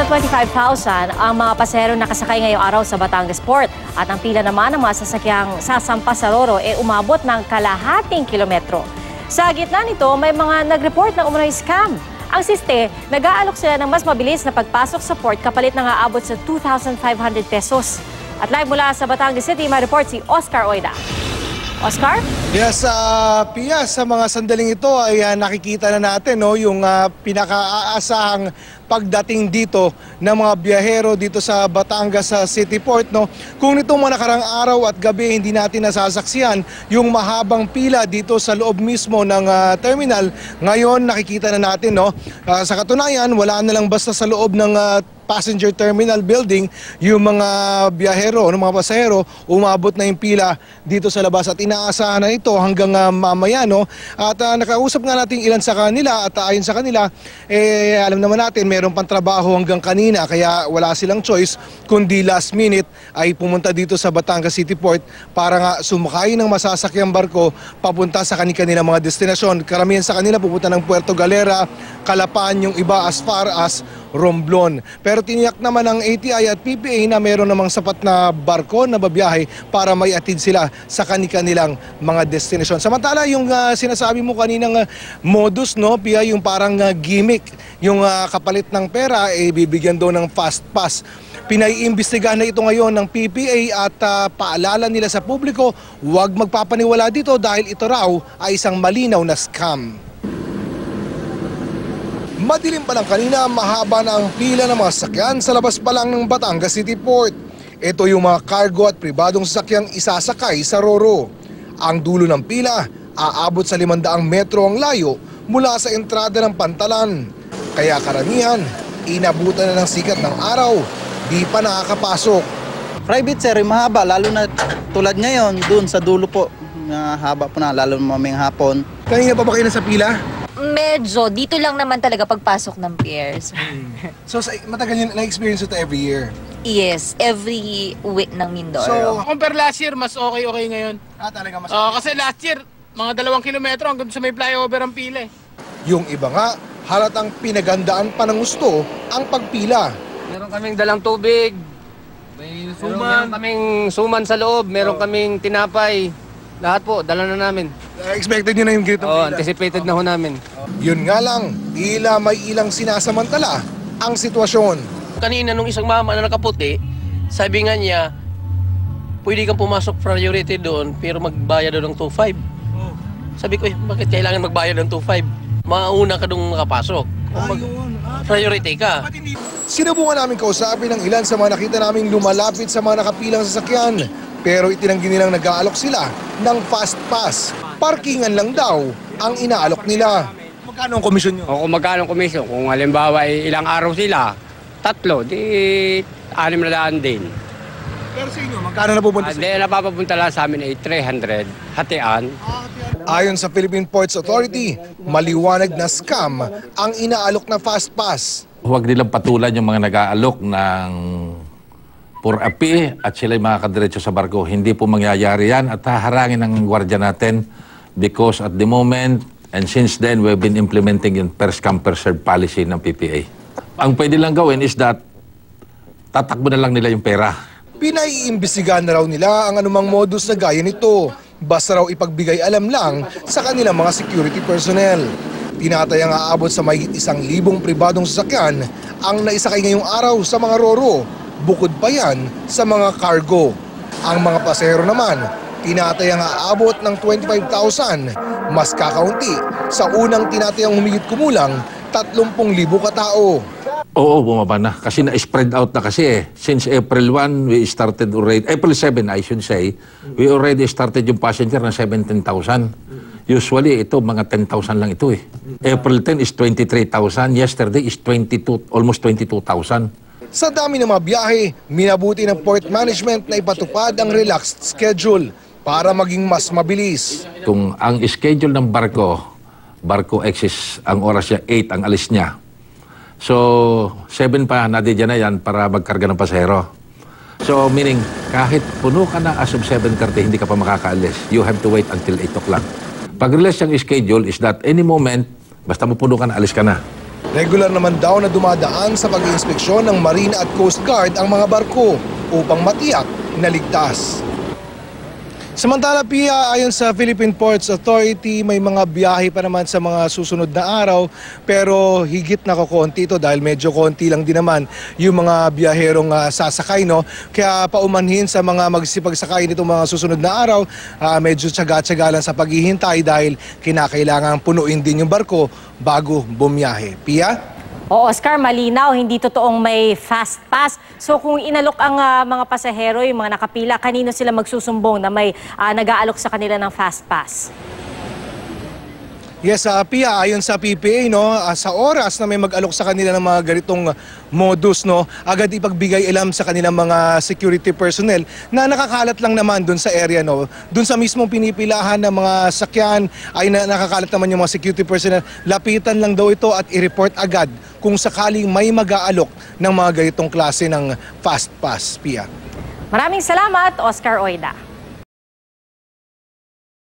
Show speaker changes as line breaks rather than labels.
sa 25,000 ang mga pasahero nakasakay ngayong araw sa Batangas Port. At ang pila naman ng mga sasakyang sasampa sa Roro umabot ng kalahating kilometro. Sa gitna nito, may mga nag-report ng umano'y scam. Ang siste, nag-aalok sila ng mas mabilis na pagpasok sa port kapalit ng aabot sa 2,500 pesos. At live mula sa Batangas City, may report si Oscar Oida. Oscar?
Yes, Pia, sa mga sandaling ito ay nakikita na natin yung pinaka-aasahang pagdating dito ng mga biyahero dito sa Batangas City Port. Kung nitong mga nakarang araw at gabi hindi natin nasasaksihan yung mahabang pila dito sa loob mismo ng terminal, ngayon nakikita na natin. Sa katunayan, wala na lang basta sa loob ng passenger terminal building yung mga biyahero, mga pasahero, umabot na yung pila dito sa labas at inaasahan na ito hanggang mamaya. At nakausap nga natin ilan sa kanila at ayon sa kanila, alam naman natin meron pang trabaho hanggang kanina kaya wala silang choice kundi last minute ay pumunta dito sa Batangas City Port para nga sumakay ng masasakyang barko papunta sa kanilang mga destinasyon. Karamihan sa kanila pupunta ng Puerto Galera, Calapan, yung iba as far as Romblon. Pero tiniyak naman ng ATI at PPA na meron namang sapat na barko na babiyahe para may atid sila sa kanilang mga destinasyon. Samantala yung sinasabi mo kaninang modus, Pia, yung parang gimmick, yung kapalit ng pera, bibigyan daw ng fast pass. Pinaiimbestigahan na ito ngayon ng PPA at paalala nila sa publiko, huwag magpapaniwala dito dahil ito raw ay isang malinaw na scam. Madilim pa lang kanina, mahaba na ang pila ng mga sasakyan sa labas pa lang ng Batangas City Port. Ito yung mga cargo at pribadong sasakyang isasakay sa Roro. Ang dulo ng pila, aabot sa 500 metro ang layo mula sa entrada ng Pantalan. Kaya karamihan, inabutan na ng sikat ng araw, di pa nakakapasok.
Private sir, mahaba, lalo na tulad ngayon, dun sa dulo po. Mahaba po na, lalo na mamayang hapon.
Kanina pa ba kayo nasa pila?
Medyo. Dito lang naman talaga pagpasok ng piers.
So matagal yun na-experience ito every year?
Yes, every week ng Mindoro.
So,
compare last year, mas okay ngayon.
Talaga mas
Kasi last year, mga 2 kilometro hanggang sa may flyover ang pila.
Yung iba nga, halatang pinagandaan pa ng gusto ang pagpila.
Meron kaming dalang tubig, may suman, meron kaming suman sa loob, meron kaming tinapay. Lahat po, dala na namin.
Expected nyo na yung ganitong pila?
Anticipated na ho namin.
Yun nga lang, tila may ilang sinasamantala ang sitwasyon.
Kanina nung isang mama na nakaputi, sabi nga niya, pwede kang pumasok priority doon pero magbayad doon ng 2.5. Sabi ko, bakit kailangan magbayad ng 2.5? Mauna ka doon makapasok. Priority ka.
Sinubukan namin kausapin ang ilan sa mga nakita naming lumalapit sa mga nakapilang sasakyan. Pero itinanggi nilang nag-aalok sila ng fast pass. Parkingan lang daw ang inaalok nila. Magkano ang komisyon nyo?
O kung magkano ang komisyon, kung halimbawa ilang araw sila, 3, di 600 din.
Pero sa inyo, magkano napupunta sa
Hindi, napapapunta lang sa amin ay 300, hatian.
Ayon sa Philippine Ports Authority, maliwanag na scam ang inaalok na fast pass.
Huwag nilang patulan yung mga nag-aalok ng for api at sila yung makakadiretso sa barko. Hindi po mangyayari yan at haharangin ng gwardiya natin because at the moment and since then we've been implementing yung first come first served policy ng PPA. Ang pwede lang gawin is that tatakbo na lang nila yung pera.
Pinaiimbestigahan na raw nila ang anumang modus na gaya nito. Basta raw ipagbigay alam lang sa kanilang mga security personnel. Tinatayang aabot sa mahigit 1,000 pribadong sasakyan ang naisakay ngayong araw sa mga Roro. Bukod pa yan sa mga cargo. Ang mga pasahero naman, tinatayang aabot ng 25,000, mas kakaunti sa unang tinatayang humigit kumulang 30,000 katao.
Oo, bumaba na. Kasi na-spread out na kasi. Since April 1, we started already, April 7 I should say, we already started yung passenger na 17,000. Usually, ito, mga 10,000 lang ito . April 10 is 23,000. Yesterday is almost 22,000.
Sa dami ng mga biyahe, minabuti ng port management na ipatupad ang relaxed schedule para maging mas mabilis.
Kung ang schedule ng barko X is ang oras niya 8 ang alis niya. So, 7 pa nadidya na yan para magkarga ng pasahero. So, meaning, kahit puno ka na as of 7:30, hindi ka pa makakaalis. You have to wait until 8 o'clock. Pag-release yung schedule is that any moment, basta mapuno ka na, alis ka na.
Regular naman daw na dumadaan sa pag-iinspeksyon ng Marine at Coast Guard ang mga barko upang matiyak na ligtas. Samantala, Pia, ayon sa Philippine Ports Authority, may mga biyahe pa naman sa mga susunod na araw, pero higit na kukonti ito dahil medyo konti lang din naman yung mga biyaherong sasakay, no? Kaya paumanhin sa mga magsipagsakay nitong mga susunod na araw, medyo tsaga-tsaga lang sa paghihintay dahil kinakailangan punuin din yung barko bago bumiyahe. Pia?
O Oscar, malinaw, hindi totoong may fast pass. So kung inalok ang mga pasahero, yung mga nakapila, kanino sila magsusumbong na may nag-aalok sa kanila ng fast pass?
Yes, Pia, ayon sa PPA, no, sa oras na may mag-alok sa kanila ng mga ganitong modus, no, agad ipagbigay alam sa kanilang mga security personnel na nakakalat lang naman dun sa area, no. Dun sa mismong pinipilahan ng mga sakyan ay nakakalat naman yung mga security personnel. Lapitan lang daw ito at i-report agad kung sakaling may mag-aalok ng mga ganitong klase ng fast pass, Pia.
Maraming salamat, Oscar Oida.